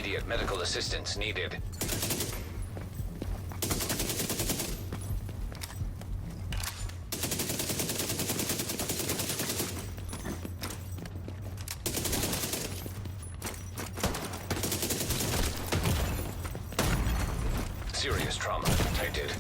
Immediate medical assistance needed. Serious trauma detected.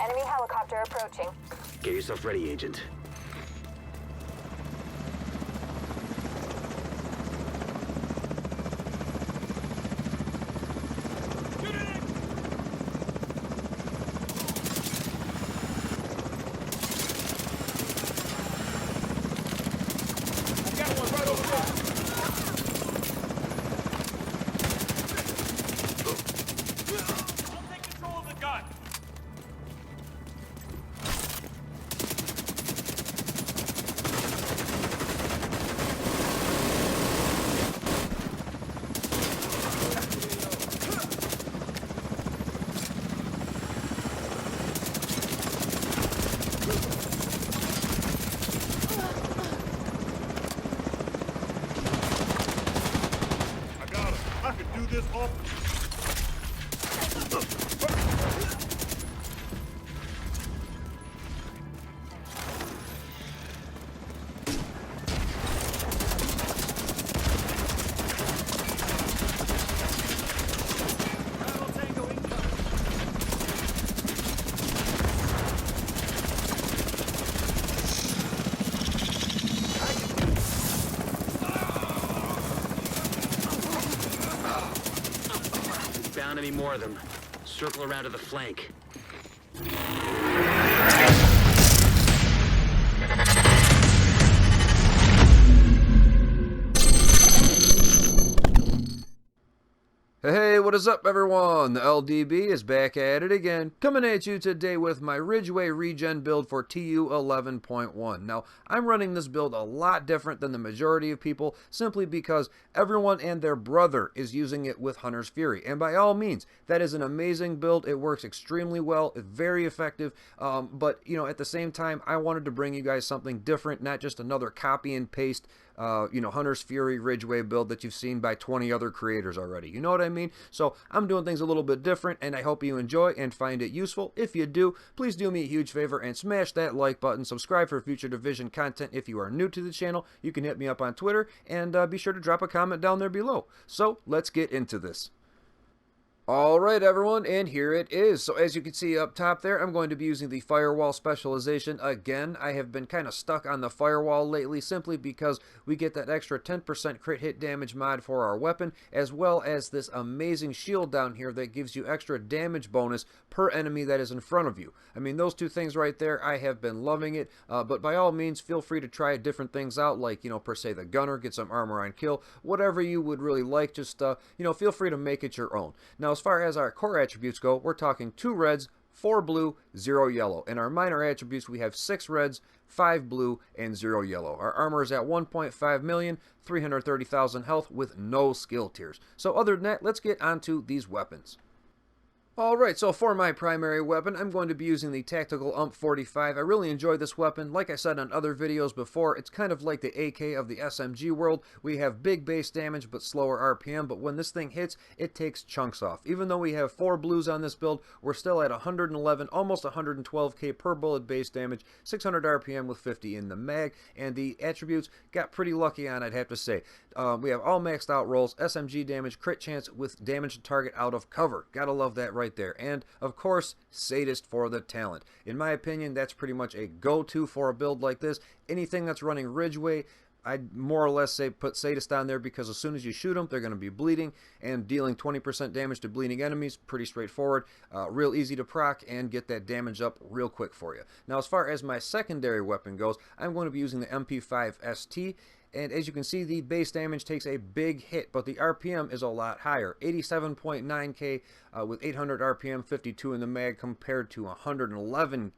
Enemy helicopter approaching. Get yourself ready, Agent. I could do this off. Found any more of them? Circle around to the flank. Hey, what is up everyone? The LDB is back at it again, coming at you today with my Ridgeway Regen build for TU11.1. Now, I'm running this build a lot different than the majority of people, simply because everyone and their brother is using it with Hunter's Fury. And by all means, that is an amazing build. It works extremely well, it's very effective, but you know, at the same time, I wanted to bring you guys something different, not just another copy and paste Hunter's Fury Ridgeway build that you've seen by 20 other creators already. You know what I mean? So I'm doing things a little bit different, and I hope you enjoy and find it useful. If you do, please do me a huge favor and smash that like button. Subscribe for future Division content. If you are new to the channel, you can hit me up on Twitter, and be sure to drop a comment down there below. So let's get into this. Alright everyone, and here it is. So as you can see up top there, I'm going to be using the firewall specialization again. I have been kind of stuck on the firewall lately simply because we get that extra 10% crit hit damage mod for our weapon, as well as this amazing shield down here that gives you extra damage bonus per enemy that is in front of you. I mean, those two things right there, I have been loving it, but by all means, feel free to try different things out, like, you know, per se the gunner, get some armor on kill, whatever you would really like, just, you know, feel free to make it your own. Now, as far as our core attributes go, we're talking 2 reds, 4 blue, 0 yellow. In our minor attributes, we have 6 reds, 5 blue, and 0 yellow. Our armor is at 1.5 million, 330,000 health with no skill tiers. So other than that, let's get onto these weapons. Alright, so for my primary weapon, I'm going to be using the Tactical UMP45. I really enjoy this weapon. Like I said on other videos before, it's kind of like the AK of the SMG world. We have big base damage but slower RPM, but when this thing hits, it takes chunks off. Even though we have 4 blues on this build, we're still at 111, almost 112k per bullet base damage, 600 RPM with 50 in the mag, and the attributes got pretty lucky on, I'd have to say. We have all maxed out rolls, SMG damage, crit chance with damage to target out of cover. Gotta love that right there. And of course, sadist for the talent. In my opinion, that's pretty much a go-to for a build like this. Anything that's running Ridgeway, I more or less say put sadist on there because as soon as you shoot them, they're going to be bleeding, and dealing 20% damage to bleeding enemies, pretty straightforward, real easy to proc and get that damage up real quick for you. Now, as far as my secondary weapon goes, I'm going to be using the MP5 ST. And as you can see, the base damage takes a big hit, but the RPM is a lot higher. 87.9k with 800 RPM, 52 in the mag, compared to 111,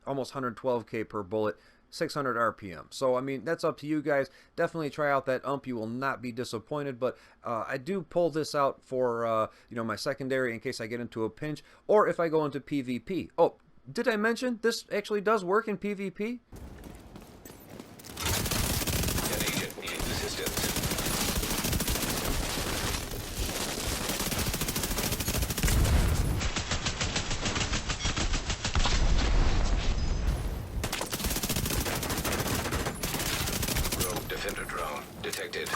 almost 112k per bullet, 600 RPM. So, I mean, that's up to you guys. Definitely try out that ump. You will not be disappointed, but I do pull this out for, you know, my secondary in case I get into a pinch, or if I go into PvP. Oh, did I mention this actually does work in PvP? An agent needs assistance. Rogue defender drone detected.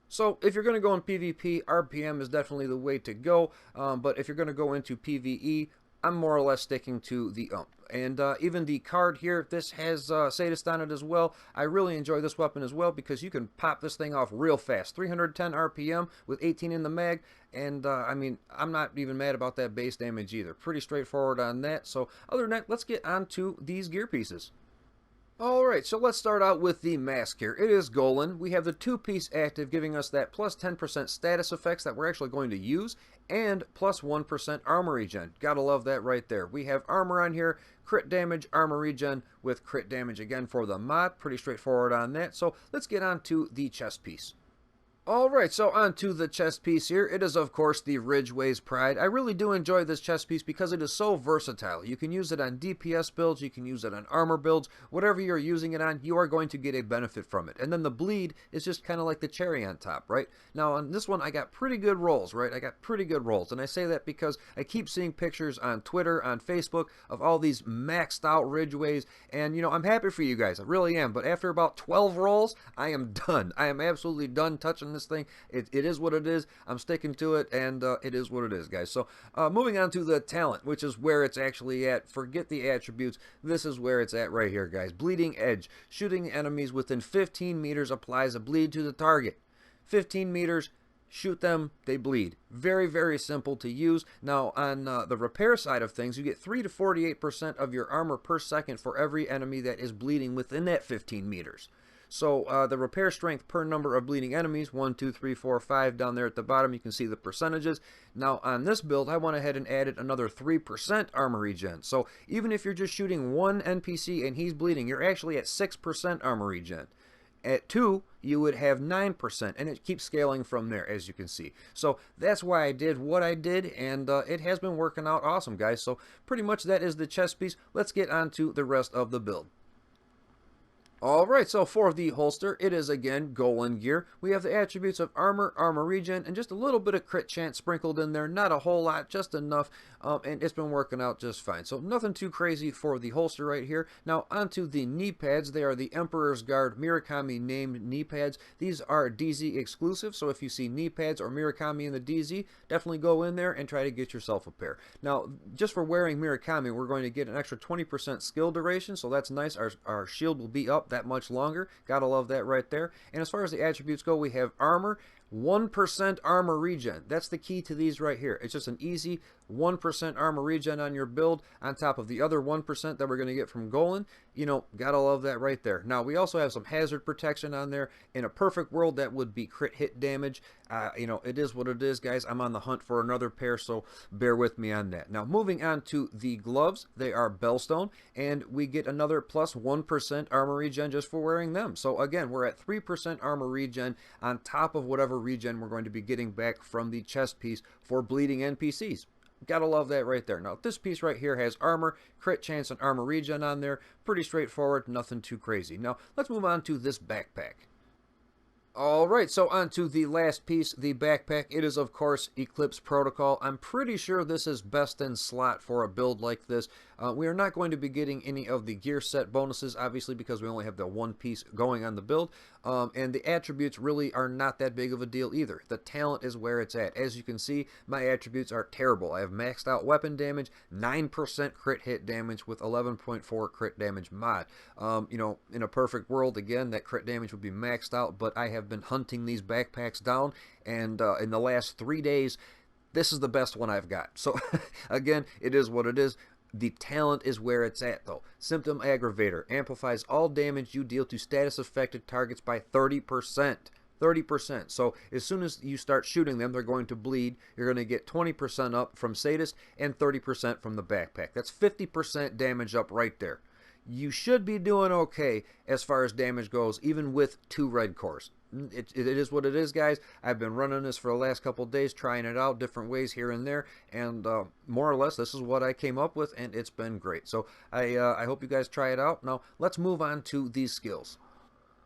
So if you're going to go in PvP, RPM is definitely the way to go, but if you're going to go into PvE, I'm more or less sticking to the ump. And even the card here, this has sadist on it as well. I really enjoy this weapon as well because you can pop this thing off real fast. 310 RPM with 18 in the mag, and I mean, I'm not even mad about that base damage either. Pretty straightforward on that. So other than that, let's get on to these gear pieces. Alright, so let's start out with the mask here. It is Golan. We have the 2-piece active giving us that plus 10% status effects that we're actually going to use, and plus 1% armor regen. Gotta love that right there. We have armor on here, crit damage, armor regen with crit damage again for the mod. Pretty straightforward on that. So let's get on to the chest piece. Alright, so on to the chest piece here. It is, of course, the Ridgeway'S Pride. I really do enjoy this chest piece because it is so versatile. You can use it on DPS builds, you can use it on armor builds, whatever you're using it on, you are going to get a benefit from it. And then the bleed is just kind of like the cherry on top, right? Now, on this one, I got pretty good rolls, right? I got pretty good rolls. And I say that because I keep seeing pictures on Twitter, on Facebook, of all these maxed out Ridgeway'S. And, you know, I'm happy for you guys. I really am. But after about 12 rolls, I am done. I am absolutely done touching this thing. It is what it is. I'm sticking to it, and it is what it is, guys. So moving on to the talent, which is where it's actually at. Forget the attributes. This is where it's at right here, guys. Bleeding Edge. Shooting enemies within 15 meters applies a bleed to the target. 15 meters, shoot them, they bleed. Very, very simple to use. Now, on the repair side of things, you get 3 to 48% of your armor per second for every enemy that is bleeding within that 15 meters. So the repair strength per number of bleeding enemies, 1, 2, 3, 4, 5 down there at the bottom, you can see the percentages. Now on this build, I went ahead and added another 3% armor regen. So even if you're just shooting one NPC and he's bleeding, you're actually at 6% armor regen. At 2, you would have 9%, and it keeps scaling from there, as you can see. So that's why I did what I did, and it has been working out awesome, guys. So pretty much that is the chest piece. Let's get on to the rest of the build. Alright, so for the holster, it is again Golan gear. We have the attributes of armor, armor regen, and just a little bit of crit chance sprinkled in there. Not a whole lot, just enough, and it's been working out just fine. So nothing too crazy for the holster right here. Now onto the knee pads. They are the Emperor's Guard Murakami named knee pads. These are DZ exclusive, so if you see knee pads or Murakami in the DZ, definitely go in there and try to get yourself a pair. Now, just for wearing Murakami, we're going to get an extra 20% skill duration, so that's nice. Our shield will be up that much longer. Gotta love that right there. And as far as the attributes go, we have armor, 1% armor regen. That's the key to these right here. It's just an easy 1% armor regen on your build on top of the other 1% that we're going to get from Golan. You know, gotta love that right there. Now, we also have some hazard protection on there. In a perfect world, that would be crit hit damage. You know, it is what it is, guys. I'm on the hunt for another pair, so bear with me on that. Now, moving on to the gloves. They are Bellstone, and we get another plus 1% armor regen just for wearing them. So, again, we're at 3% armor regen on top of whatever regen we're going to be getting back from the chest piece for bleeding NPCs. Gotta love that right there. Now, this piece right here has armor, crit chance, and armor regen on there. Pretty straightforward, nothing too crazy. Now, let's move on to this backpack. Alright, so on to the last piece, the backpack. It is, of course, Eclipse Protocol. I'm pretty sure this is best in slot for a build like this. We are not going to be getting any of the gear set bonuses, obviously, because we only have the one piece going on the build. And the attributes really are not that big of a deal either. The talent is where it's at. As you can see, my attributes are terrible. I have maxed out weapon damage, 9% crit hit damage with 11.4 crit damage mod. You know, in a perfect world, again, that crit damage would be maxed out, but I have been hunting these backpacks down, and in the last 3 days, this is the best one I've got. So, again, it is what it is. The talent is where it's at, though. Symptom Aggravator amplifies all damage you deal to status-affected targets by 30%. 30%. So as soon as you start shooting them, they're going to bleed. You're going to get 20% up from Sadist and 30% from the backpack. That's 50% damage up right there. You should be doing okay as far as damage goes, even with 2 red cores. It is what it is, guys. I've been running this for the last couple of days, trying it out different ways here and there, and more or less this is what I came up with, and it's been great. So I hope you guys try it out. Now let's move on to these skills.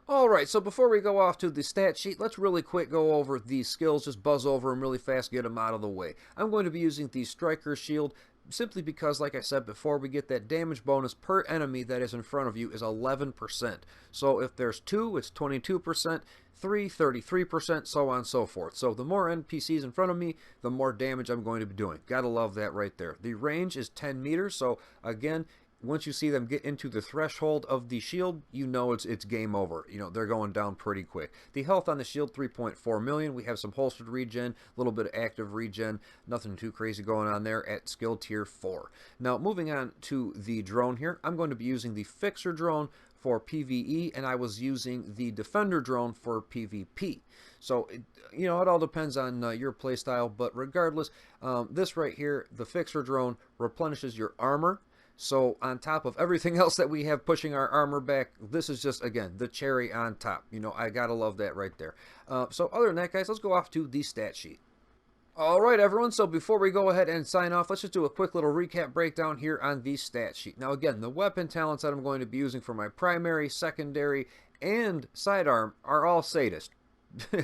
Alright, so before we go off to the stat sheet, let's really quick go over these skills, just buzz over them really fast, get them out of the way. I'm going to be using the Striker Shield, simply because, like I said before, we get that damage bonus per enemy that is in front of you is 11%. So if there's 2, it's 22%, 3, 33%, so on and so forth. So the more NPCs in front of me, the more damage I'm going to be doing. Gotta love that right there. The range is 10 meters, so again, once you see them get into the threshold of the shield, you know it's game over. You know, they're going down pretty quick. The health on the shield, 3.4 million. We have some holstered regen, a little bit of active regen. Nothing too crazy going on there at skill tier 4. Now, moving on to the drone here, I'm going to be using the Fixer drone for PvE, and I was using the Defender drone for PvP. So, you know, it all depends on your playstyle, but regardless, this right here, the Fixer drone, replenishes your armor. So on top of everything else that we have pushing our armor back, this is just, again, the cherry on top. You know, I gotta love that right there. So other than that, guys, let's go off to the stat sheet. Alright, everyone, so before we go ahead and sign off, let's just do a quick little recap breakdown here on the stat sheet. Now, again, the weapon talents that I'm going to be using for my primary, secondary, and sidearm are all Sadist.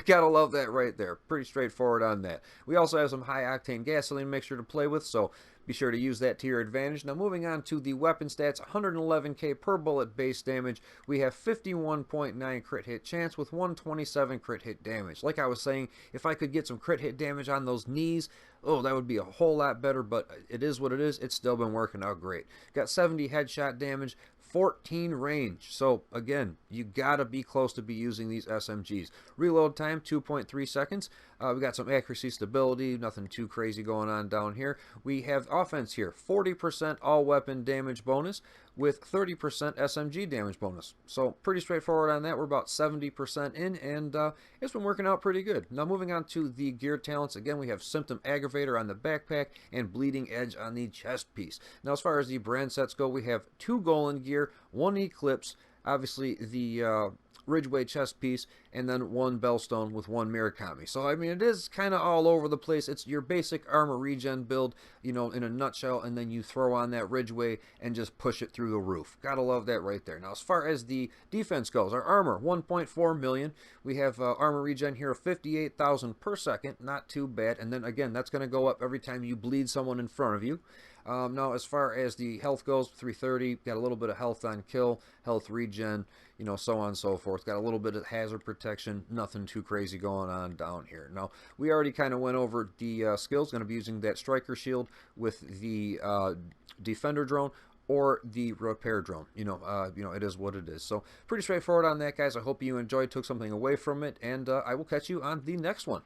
Gotta love that right there. Pretty straightforward on that. We also have some high-octane gasoline mixture to play with, so be sure to use that to your advantage. Now, moving on to the weapon stats, 111k per bullet base damage. We have 51.9 crit hit chance with 127 crit hit damage. Like I was saying, if I could get some crit hit damage on those knees, oh, that would be a whole lot better, but it is what it is. It's still been working out great. Got 70 headshot damage, 14 range. So, again, you gotta be close to be using these SMGs. Reload time, 2.3 seconds. We got some accuracy, stability, nothing too crazy going on down here. We have offense here, 40% all weapon damage bonus with 30% SMG damage bonus. So pretty straightforward on that. We're about 70% in, and it's been working out pretty good. Now moving on to the gear talents. Again, we have Symptom Aggravator on the backpack and Bleeding Edge on the chest piece. Now as far as the brand sets go, we have 2 Golan gear, 1 Eclipse, obviously the Ridgeway chest piece, and then 1 Bellstone with 1 Murakami. So, I mean, it is kind of all over the place. It's your basic armor regen build, you know, in a nutshell, and then you throw on that Ridgeway and just push it through the roof. Gotta love that right there. Now, as far as the defense goes, our armor, 1.4 million. We have armor regen here of 58,000 per second. Not too bad. And then, again, that's going to go up every time you bleed someone in front of you. Now, as far as the health goes, 330, got a little bit of health on kill, health regen, you know, so on and so forth. Got a little bit of hazard protection, nothing too crazy going on down here. Now, we already kind of went over the skills. Going to be using that Striker Shield with the Defender drone or the Repair drone. You know, it is what it is. So, pretty straightforward on that, guys. I hope you enjoyed, took something away from it, and I will catch you on the next one.